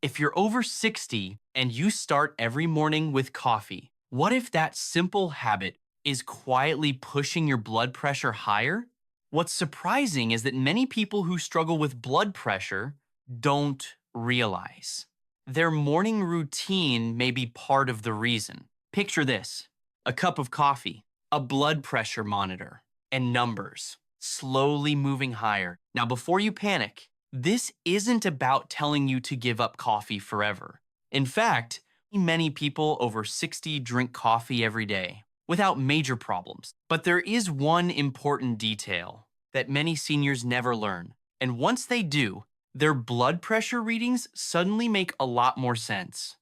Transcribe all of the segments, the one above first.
If you're over 60 and you start every morning with coffee, what if that simple habit is quietly pushing your blood pressure higher? What's surprising is that many people who struggle with blood pressure don't realize. Their morning routine may be part of the reason. Picture this: a cup of coffee, a blood pressure monitor, and numbers slowly moving higher. Now, before you panic, this isn't about telling you to give up coffee forever. In fact, many people over 60 drink coffee every day without major problems. But there is one important detail that many seniors never learn. And once they do, their blood pressure readings suddenly make a lot more sense.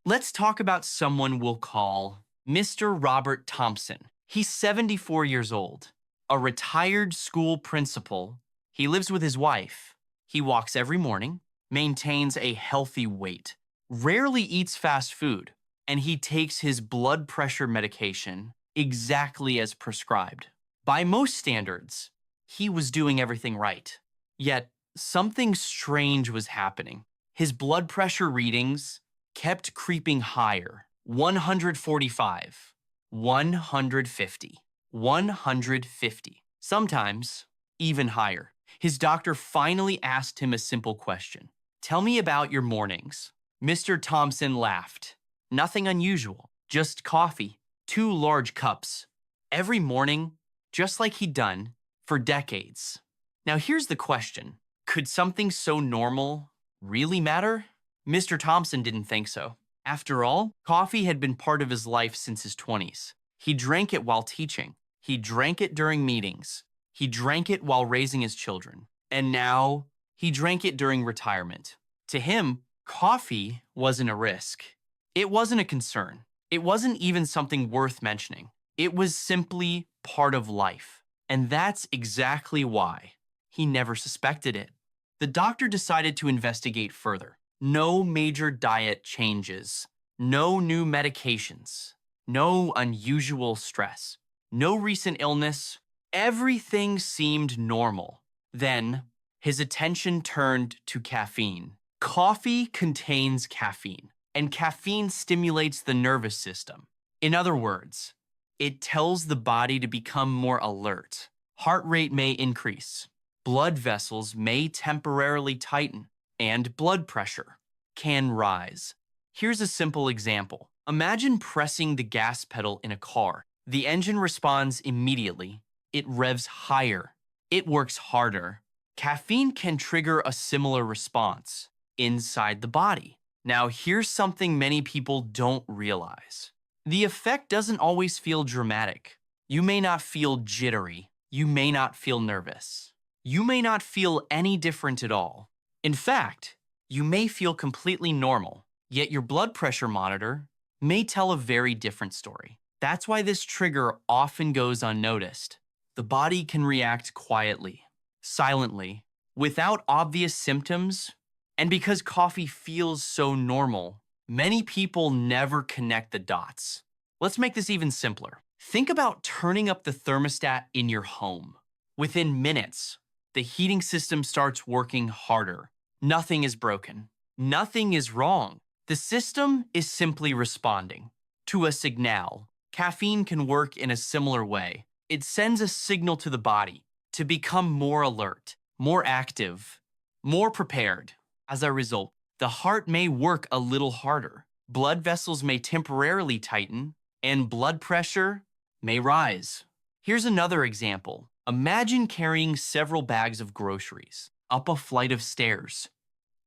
Let's talk about someone we'll call Mr. Robert Thompson. He's 74 years old, a retired school principal. He lives with his wife. He walks every morning, maintains a healthy weight, rarely eats fast food, and he takes his blood pressure medication exactly as prescribed. By most standards, he was doing everything right. Yet, something strange was happening. His blood pressure readings kept creeping higher: 145, 150, 150, sometimes even higher. His doctor finally asked him a simple question: "Tell me about your mornings." Mr. Thompson laughed. Nothing unusual, just coffee, 2 large cups, every morning, just like he'd done for decades. Now here's the question: could something so normal really matter? Mr. Thompson didn't think so. After all, coffee had been part of his life since his 20s. He drank it while teaching. He drank it during meetings. He drank it while raising his children. And now he drank it during retirement. To him, coffee wasn't a risk. It wasn't a concern. It wasn't even something worth mentioning. It was simply part of life. And that's exactly why he never suspected it. The doctor decided to investigate further. No major diet changes, no new medications, no unusual stress, no recent illness. Everything seemed normal. Then his attention turned to caffeine. Coffee contains caffeine, and caffeine stimulates the nervous system. In other words, it tells the body to become more alert. Heart rate may increase, blood vessels may temporarily tighten, and blood pressure can rise. Here's a simple example. Imagine pressing the gas pedal in a car. The engine responds immediately. It revs higher. It works harder. Caffeine can trigger a similar response inside the body. Now, here's something many people don't realize. The effect doesn't always feel dramatic. You may not feel jittery. You may not feel nervous. You may not feel any different at all. In fact, you may feel completely normal, yet your blood pressure monitor may tell a very different story. That's why this trigger often goes unnoticed. The body can react quietly, silently, without obvious symptoms, and because coffee feels so normal, many people never connect the dots. Let's make this even simpler. Think about turning up the thermostat in your home. Within minutes, the heating system starts working harder. Nothing is broken. Nothing is wrong. The system is simply responding to a signal. Caffeine can work in a similar way. It sends a signal to the body to become more alert, more active, more prepared. As a result, the heart may work a little harder. Blood vessels may temporarily tighten, and blood pressure may rise. Here's another example. Imagine carrying several bags of groceries up a flight of stairs.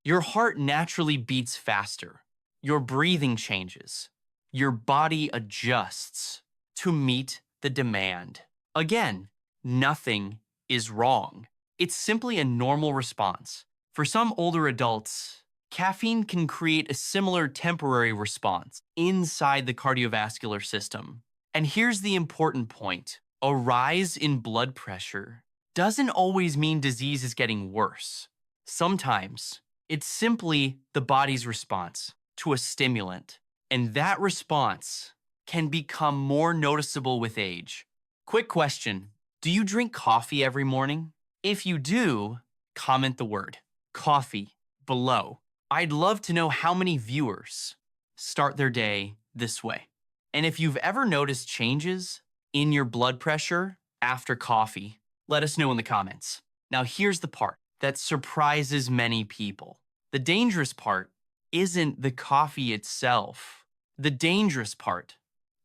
Your heart naturally beats faster. Your breathing changes. Your body adjusts to meet the demand. Again, nothing is wrong. It's simply a normal response. For some older adults, caffeine can create a similar temporary response inside the cardiovascular system. And here's the important point. A rise in blood pressure doesn't always mean disease is getting worse. Sometimes it's simply the body's response to a stimulant, and that response can become more noticeable with age. Quick question: do you drink coffee every morning? If you do, comment the word coffee below. I'd love to know how many viewers start their day this way. And if you've ever noticed changes in your blood pressure after coffee, let us know in the comments. Now, here's the part that surprises many people. The dangerous part isn't the coffee itself. The dangerous part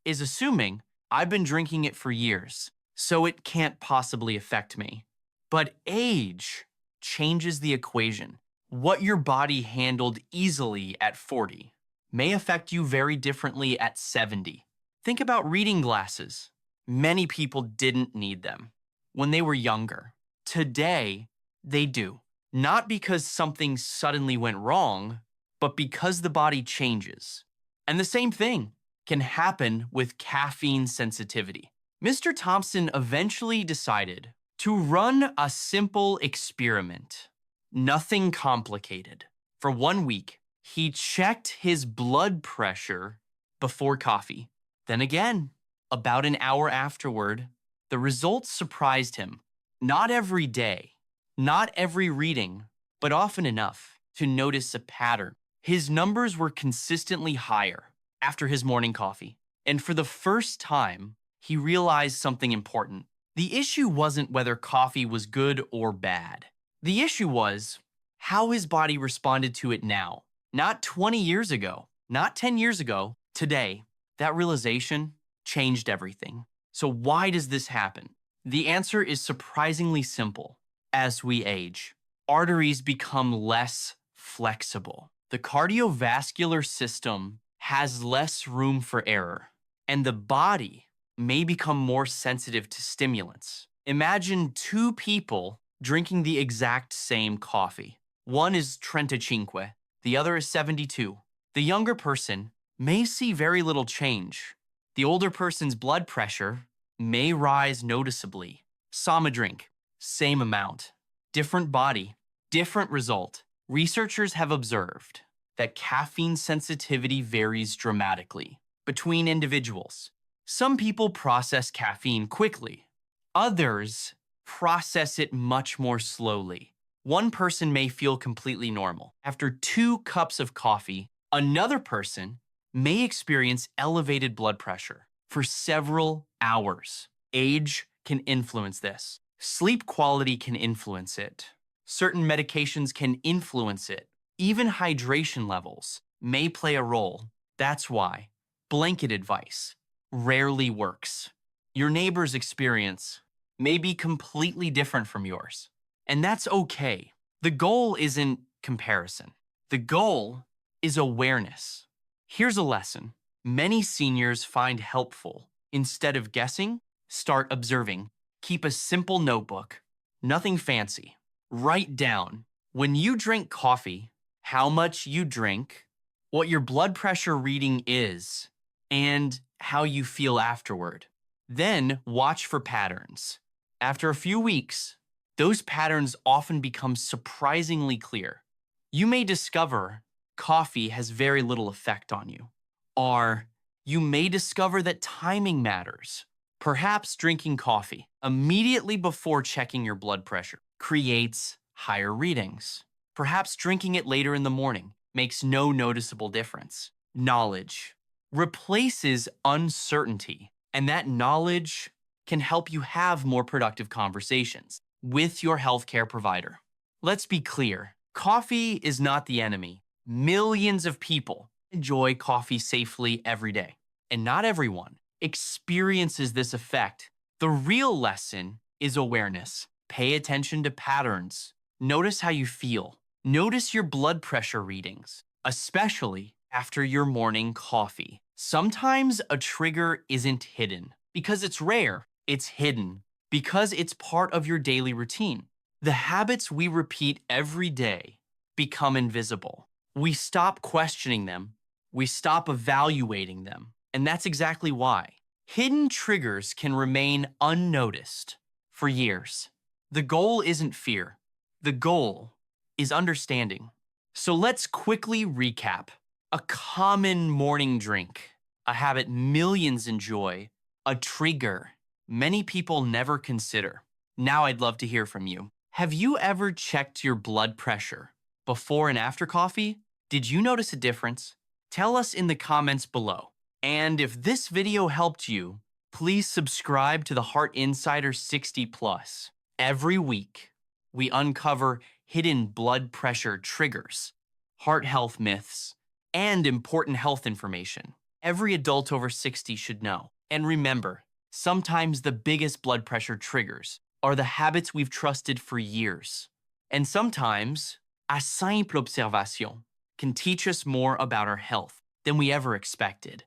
is assuming I've been drinking it for years, so it can't possibly affect me. But age changes the equation. What your body handled easily at 40 may affect you very differently at 70. Think about reading glasses. Many people didn't need them when they were younger. Today, they do. Not because something suddenly went wrong, but because the body changes. And the same thing can happen with caffeine sensitivity. Mr. Thompson eventually decided to run a simple experiment. Nothing complicated. For 1 week, he checked his blood pressure before coffee. Then again, about an hour afterward, the results surprised him. Not every day, not every reading, but often enough to notice a pattern. His numbers were consistently higher after his morning coffee. And for the first time, he realized something important. The issue wasn't whether coffee was good or bad. The issue was how his body responded to it now. Not 20 years ago, not 10 years ago, today. That realization changed everything. So why does this happen? The answer is surprisingly simple. As we age, arteries become less flexible. The cardiovascular system has less room for error, and the body may become more sensitive to stimulants. Imagine two people drinking the exact same coffee. One is 35, the other is 72. The younger person may see very little change. The older person's blood pressure may rise noticeably. Sama drink, same amount. Different body, different result. Researchers have observed that caffeine sensitivity varies dramatically between individuals. Some people process caffeine quickly. Others process it much more slowly. One person may feel completely normal. After 2 cups of coffee, another person may experience elevated blood pressure for several hours. Age can influence this. Sleep quality can influence it. Certain medications can influence it. Even hydration levels may play a role. That's why blanket advice rarely works. Your neighbor's experience may be completely different from yours, and that's okay. The goal isn't comparison. The goal is awareness. Here's a lesson many seniors find helpful. Instead of guessing, start observing. Keep a simple notebook, nothing fancy. Write down when you drink coffee, how much you drink, what your blood pressure reading is, and how you feel afterward. Then watch for patterns. After a few weeks, those patterns often become surprisingly clear. You may discover coffee has very little effect on you, or you may discover that timing matters. Perhaps drinking coffee immediately before checking your blood pressure creates higher readings. Perhaps drinking it later in the morning makes no noticeable difference. Knowledge replaces uncertainty, and that knowledge can help you have more productive conversations with your healthcare provider. Let's be clear, coffee is not the enemy. Millions of people enjoy coffee safely every day, and not everyone experiences this effect. The real lesson is awareness. Pay attention to patterns. Notice how you feel. Notice your blood pressure readings, especially after your morning coffee. Sometimes a trigger isn't hidden because it's rare. It's hidden because it's part of your daily routine. The habits we repeat every day become invisible. We stop questioning them. We stop evaluating them. And that's exactly why. Hidden triggers can remain unnoticed for years. The goal isn't fear. The goal is understanding. So let's quickly recap. A common morning drink, a habit millions enjoy, a trigger many people never consider. Now I'd love to hear from you. Have you ever checked your blood pressure before and after coffee? Did you notice a difference? Tell us in the comments below. And if this video helped you, please subscribe to the Heart Insider 60 Plus. Every week, we uncover hidden blood pressure triggers, heart health myths, and important health information every adult over 60 should know. And remember, sometimes the biggest blood pressure triggers are the habits we've trusted for years. And sometimes, a simple observation can teach us more about our health than we ever expected.